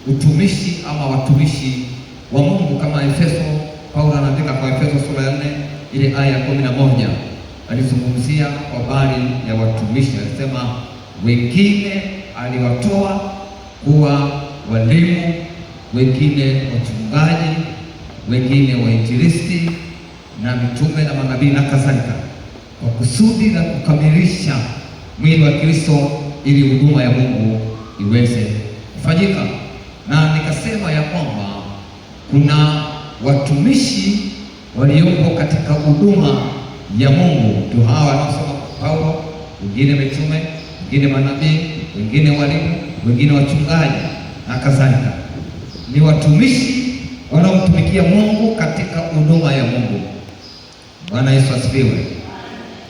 utumishi ama watumishi wa Mungu kama Efeso. Paulo anaandika kwa Efeso sura ya 4 ile aya ya 11, alizungumzia habari ya watumishi. Alisema wengine aliwatoa kuwa walimu, wengine wachungaji, wengine wainjilisti na mitume na manabii na kadhalika, kwa kusudi la kukamilisha mwili wa Kristo ili huduma ya Mungu iweze kufanyika. Na nikasema ya kwamba kuna watumishi waliopo katika huduma ya Mungu tu, hawa wanaosoma Paulo, wengine mitume, wengine manabii, wengine walimu, wengine wachungaji na kadhalika. Ni watumishi wanaomtumikia Mungu katika huduma ya Mungu. Bwana Yesu asifiwe.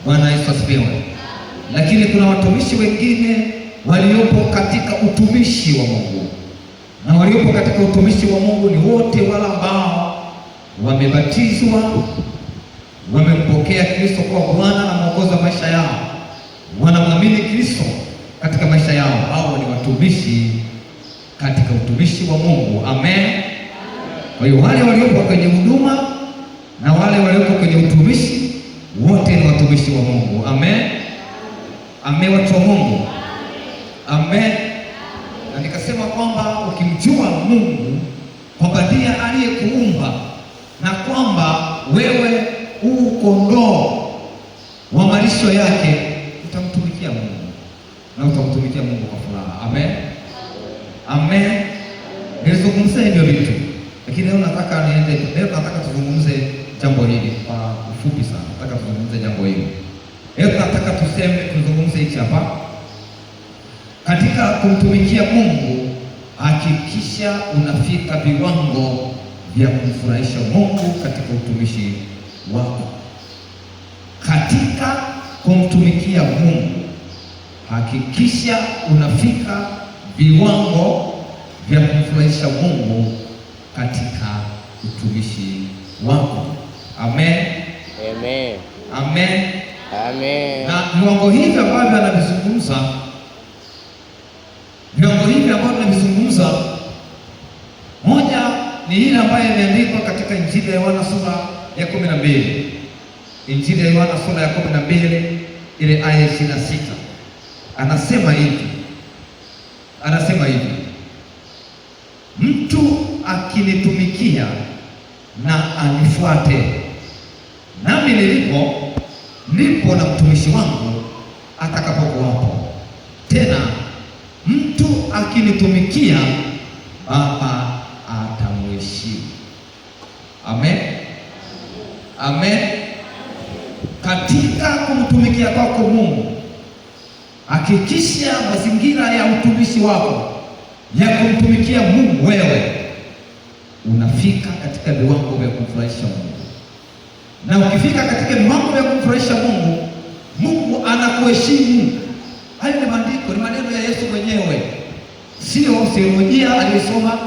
Bwana Yesu asifiwe. Lakini kuna watumishi wengine waliopo katika utumishi wa Mungu, na waliopo katika utumishi wa Mungu ni wote wale ambao wamebatizwa, wamempokea Kristo kwa Bwana na Mwokozi wa maisha yao, wanamwamini Kristo katika maisha yao. Hao ni watumishi katika utumishi wa Mungu. Amen. Kwa hiyo wale waliopo kwenye huduma na wale waliopo kwenye utumishi wote ni watumishi wa Mungu. Amen. Amen, watu wa Mungu. Amen. Na nikasema kwamba ukimjua Mungu kwamba ndiye aliyekuumba na kwamba wewe kondoo wa malisho yake, utamtumikia Mungu na utamtumikia Mungu kwa furaha. Amen. Amen. Nilizungumza hivyo vitu, lakini leo nataka tuzungumze jambo hili kwa ufupi sana. Nataka tuzungumze jambo hili. Leo nataka tuzungumze hichi hapa. Katika kumtumikia Mungu, hakikisha unafika viwango vya kumfurahisha Mungu katika utumishi wako. Katika kumtumikia Mungu, hakikisha unafika viwango vya kumfurahisha Mungu katika utumishi wako. Amen. Amen. Amen. Amen. Na viwango hivi ambavyo anavizungumza, moja ni ile ambayo imeandikwa katika Injili ya Yohana sura ya 12. Injili ya Yohana sura ya 12 ile aya 26. Anasema hivi, mtu akinitumikia na anifuate, nami ndipo na mtumishi wangu atakapokuwapo. Tena mtu akinitumikia, Baba atamheshimu. Amen. Amen. Katika kumtumikia kwako Mungu, hakikisha mazingira ya utumishi wako ya kumtumikia Mungu, wewe unafika katika viwango vya kumfurahisha Mungu. Na ukifika katika viwango vya kumfurahisha Mungu, Mungu anakuheshimu. Hayo ni maandiko, ni maneno ya Yesu mwenyewe, sio theolojia aliyosoma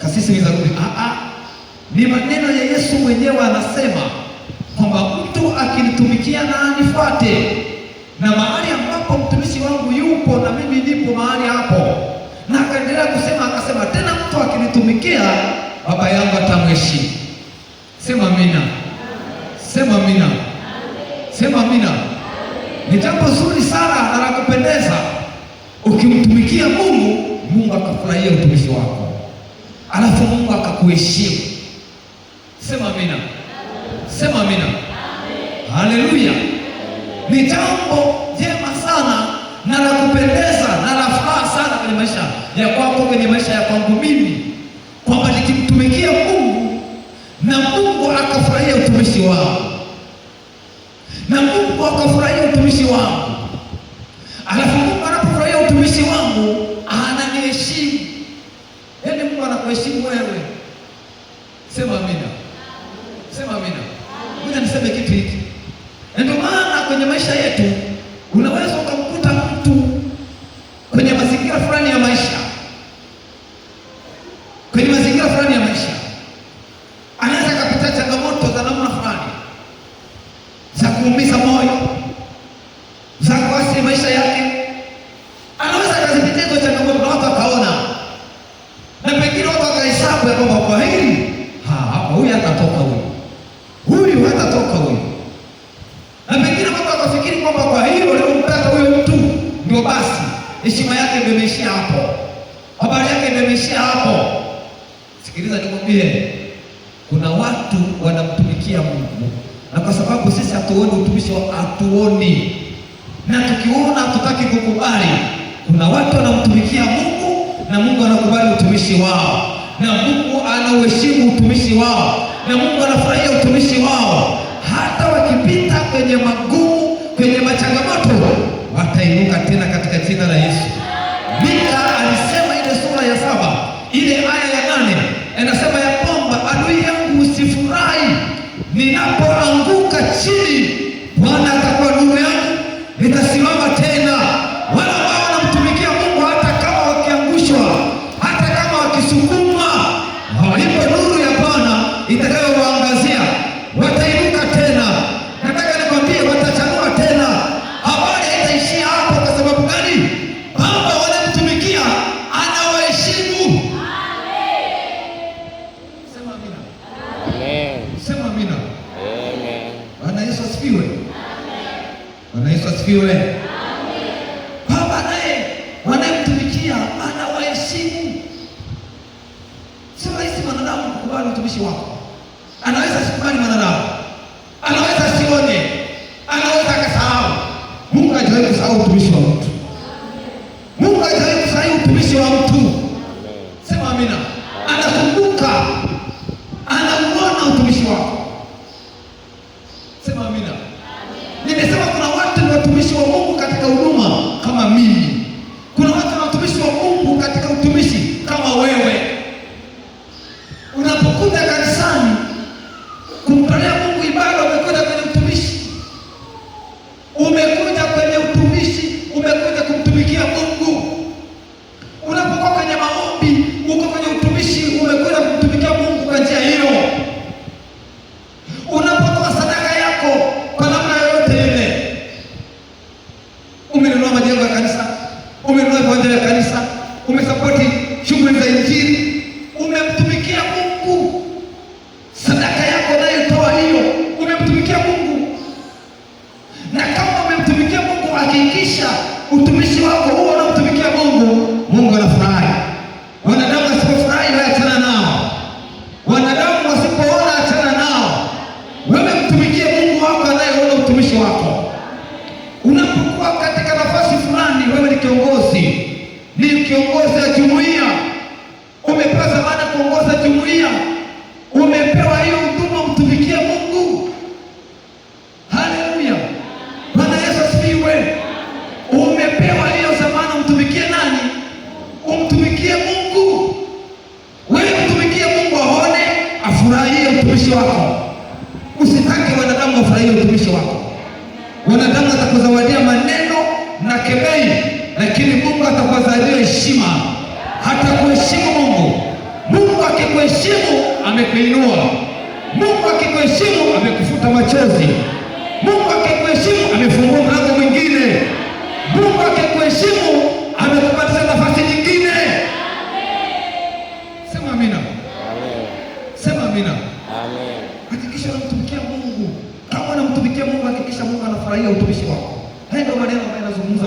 kasisi Mizarudi. Ni maneno ya Yesu mwenyewe. Anasema kwamba mtu akinitumikia na anifuate, na mahali ambapo mtumishi wangu yupo na mimi nipo mahali hapo. Na akaendelea kusema, akasema tena mtu akinitumikia, Baba yangu atamheshimu. Sema amina. Sema amina. Sema amina. Ni jambo zuri sana na la kupendeza ukimtumikia Mungu, Mungu akafurahia utumishi wako, alafu Mungu akakuheshimu. Sema amina. Sema amina. Haleluya. Ni jambo jema sana na la kupendeza na la furaha sana kwenye maisha ya kwako, kwenye maisha ya kwangu mimi, kwamba nikimtumikia Mungu na Mungu akafurahia utumishi wangu, na Mungu akafurahia utumishi wangu, alafu Mungu anapofurahia utumishi wangu ananiheshimu. Yaani Mungu anakuheshimu wewe. Sema amina. Sema amina. Ngoja niseme kitu hiki. Ndio maana kwenye maisha yetu unaweza ukamkuta mtu kwenye mazingira fulani ya maisha, anaweza kapita changamoto za namna fulani za kuumiza moyo, za kuathiri maisha yake. Anaweza akazipitia hizo changamoto na watu akaona inaishia hapo. Sikiliza nikwambie, kuna watu wanamtumikia Mungu, na kwa sababu sisi hatuoni utumishi wa hatuoni, na tukiona hatutaki kukubali. Kuna watu wanamtumikia Mungu na Mungu anakubali utumishi wao, na Mungu anauheshimu utumishi wao, na Mungu anafurahia utumishi wao. Hata wakipita kwenye magumu, kwenye machangamoto, watainuka tena katika jina la Yesu. Mika alisema ile sura ya 7 ile aya ya 8 anasema ya kwamba adui yangu usifurahi ninapoanguka chini, Bwana atakuwa nuru yangu, nitasimama tena. Wale ambao wanamtumikia Mungu hata kama wakiangushwa, hata kama wakisukumwa, ipo nuru ya Bwana itakayowaangazia, watainuka tena. Nataka nikwambie, watachanua tena. Habari haitaishia hapo. Kwa sababu gani? Baba wanamtumikia anawaheshimu. Sema amina. Amen. Sema amina. Amen. Bwana Yesu asifiwe. Bwana Yesu asifiwe. Baba naye wanayemtumikia anawaheshimu. Sio rahisi mwanadamu kukubali utumishi wako. Anaweza asikubali mwanadamu, anaweza asione, anaweza akasahau. Mungu hajawahi kusahau utumishi wa mtu. Mungu hajawahi kusahau utumishi wa mtu. Sema amina. Anakumbuka, anauona utumishi wako. Sema amina. Nimesema kuna watu ni watumishi wa Mungu katika huduma kama mimi. Kuna watu ni watumishi wa Mungu katika utumishi kama wewe. Unapokuja kanisani kumtolea Mungu ibada, umekuja kwenye utumishi. Umekuja kwenye utumishi, umekuja kumtumikia Mungu. Unapokuwa kwenye maombi, uko kwenye utumishi, umekuja kumtumikia Mungu kwa njia hiyo. Unapotoa sadaka yako kwa namna yoyote ile, umenunua majengo ya kanisa, umenunua viwanja vya kanisa, umesapoti shughuli za Injili, umemtumikia Mungu. Sadaka yako unayotoa hiyo, umemtumikia Mungu. Na kama umemtumikia Mungu, hakikisha utumishi wako huo unamtumikia Mungu, Mungu anafurahi. Wanadamu wasipofurahi, wewe achana nao. Wanadamu wasipoona, achana nao. Wewe mtumikie Mungu wako anayeona utumishi wako. Unapokuwa katika nafasi fulani, wewe ni kiongozi, ni kiongozi wa jumuiya, umepewa zamana kuongoza jumuiya, umepewa hiyo huduma, mtumikie Mungu. Haleluya. Bwana Yesu asifiwe. Umepewa hiyo zamana, mtumikie nani? Umtumikie Mungu. Wewe mtumikie Mungu, aone, afurahie utumishi wako. Usitake wanadamu wafurahie utumishi wako. Wanadamu atakuzawadia maneno na kebei, lakini Mungu atakuzawadia heshima. Hata kuheshimu Mungu. Mungu akikuheshimu amekuinua. Mungu akikuheshimu amekufuta machozi. Mungu akikuheshimu amefungua mlango mwingine. Mungu akikuheshimu amekupatia nafasi nyingine. Sema amina. Amen. Sema amina. Amen. Hakikisha unamtumikia Mungu. Kama unamtumikia Mungu, hakikisha Mungu anafurahia utumishi wako.